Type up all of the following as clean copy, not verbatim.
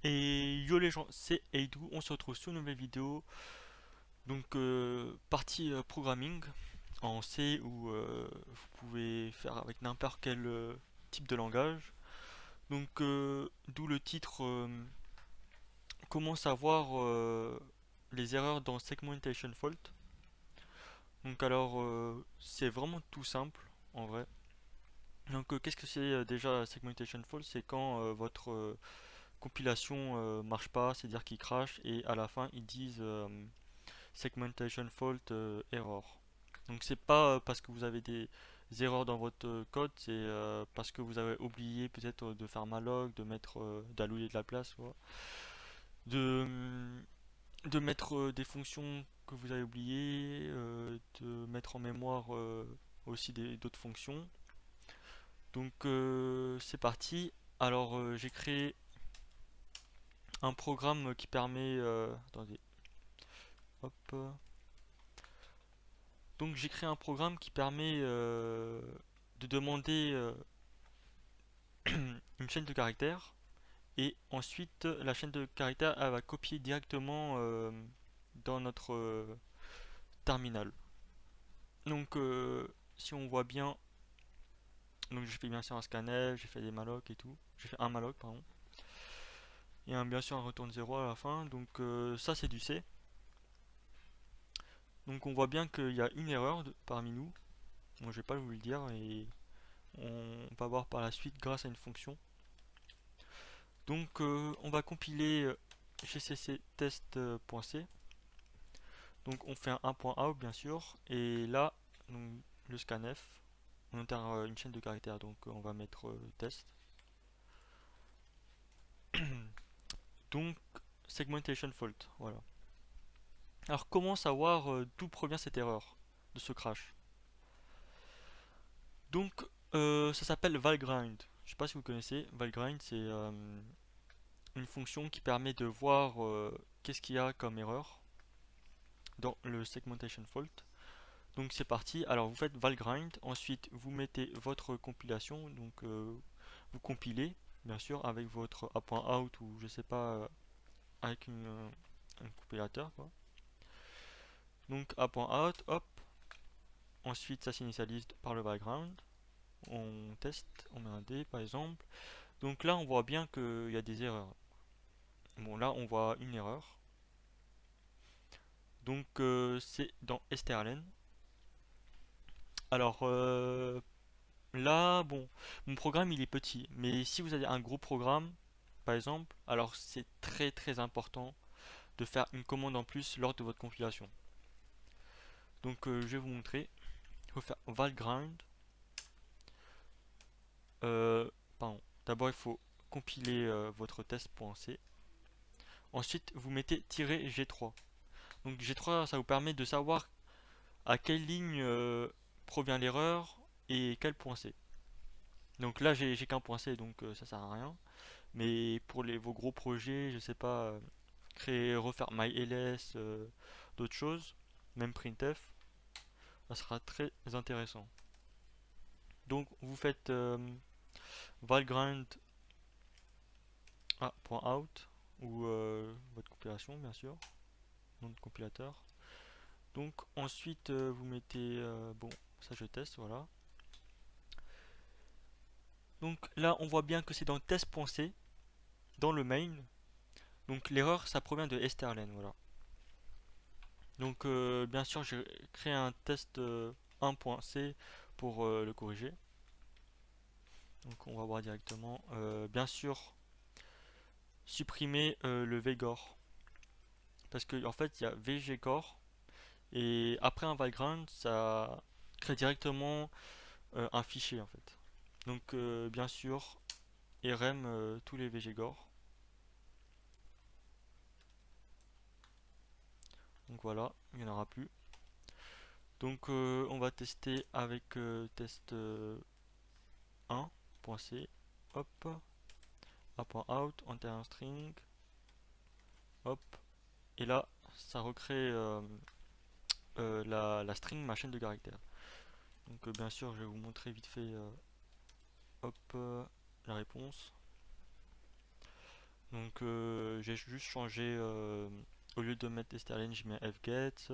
Et yo les gens, c'est Eidou, on se retrouve sur une nouvelle vidéo. Donc partie programming en C où vous pouvez faire avec n'importe quel type de langage. Donc d'où le titre comment savoir les erreurs dans segmentation fault. Donc alors c'est vraiment tout simple en vrai. Donc qu'est-ce que c'est déjà segmentation fault? C'est quand votre compilation marche pas, c'est-à-dire qu'il crache et à la fin ils disent segmentation fault error. Donc c'est pas parce que vous avez des erreurs dans votre code, c'est parce que vous avez oublié peut-être de faire malloc, de mettre d'allouer de la place, quoi. De, de mettre des fonctions que vous avez oubliées, de mettre en mémoire aussi d'autres fonctions. Donc c'est parti. Alors j'ai créé un programme qui permet attendez, hop. Donc j'ai créé un programme qui permet de demander une chaîne de caractères et ensuite la chaîne de caractères elle va copier directement dans notre terminal. Donc si on voit bien, donc j'ai fait bien sûr un scanf, j'ai fait des malloc et tout, j'ai fait un malloc pardon, et bien sûr un retourne 0 à la fin. Donc ça c'est du C. Donc on voit bien qu'il y a une erreur parmi nous. Moi je vais pas vous le dire et on va voir par la suite grâce à une fonction. Donc on va compiler gcc test.c. Donc on fait un 1.out bien sûr. Et là, donc, le scanf, on entend une chaîne de caractères. Donc on va mettre test. Donc segmentation fault. Voilà. Alors comment savoir d'où provient cette erreur de ce crash? Donc ça s'appelle valgrind. Je sais pas si vous connaissez. Valgrind c'est une fonction qui permet de voir qu'est-ce qu'il y a comme erreur dans le segmentation fault. Donc c'est parti. Alors vous faites valgrind, ensuite vous mettez votre compilation, donc vous compilez bien sûr avec votre a.out ou je sais pas avec un compilateur quoi. Donc a.out, hop. Ensuite ça s'initialise par le valgrind. On teste, on met un D par exemple. Donc là on voit bien qu'il y a des erreurs. Bon là on voit une erreur. Donc c'est dans strlen. Alors là, bon, mon programme il est petit, mais si vous avez un gros programme, par exemple, alors c'est très très important de faire une commande en plus lors de votre compilation. Donc je vais vous montrer. Il faut faire valgrind. Pardon. D'abord il faut compiler votre test.c. Ensuite vous mettez -g3. Donc g3 ça vous permet de savoir à quelle ligne provient l'erreur et quel point c. Donc là j'ai qu'un point c donc ça sert à rien. Mais pour vos gros projets, je sais pas, créer, refaire myls, d'autres choses, même printf, ça sera très intéressant. Donc vous faites valgrind .out ou votre compilation bien sûr, nom de compilateur. Donc ensuite vous mettez bon ça je teste voilà. Donc là on voit bien que c'est dans test.c dans le main. Donc l'erreur ça provient de strlen voilà. Donc bien sûr j'ai créé un test 1.c pour le corriger. Donc on va voir directement. Bien sûr supprimer le vgore. Parce que en fait il y a vgcore et après un valgrind ça crée directement un fichier en fait. Donc bien sûr rm tous les vgore. Donc voilà, il n'y en aura plus. Donc on va tester avec test 1.c. Hop. A.out, enter un string. Hop. Et là, ça recrée la string ma chaîne de caractères. Donc bien sûr, je vais vous montrer vite fait hop, la réponse. Donc j'ai juste changé, au lieu de mettre string, j'ai mis un fget.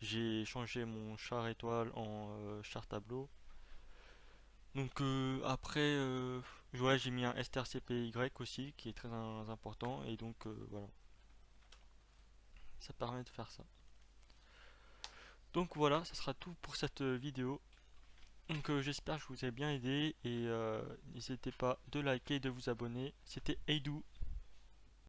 J'ai changé mon char étoile en char tableau. Donc après, ouais, j'ai mis un strcpy aussi qui est très important. Et donc voilà, ça permet de faire ça. Donc voilà, ça sera tout pour cette vidéo. Donc j'espère que je vous ai bien aidé et n'hésitez pas de liker et de vous abonner. C'était Eidou.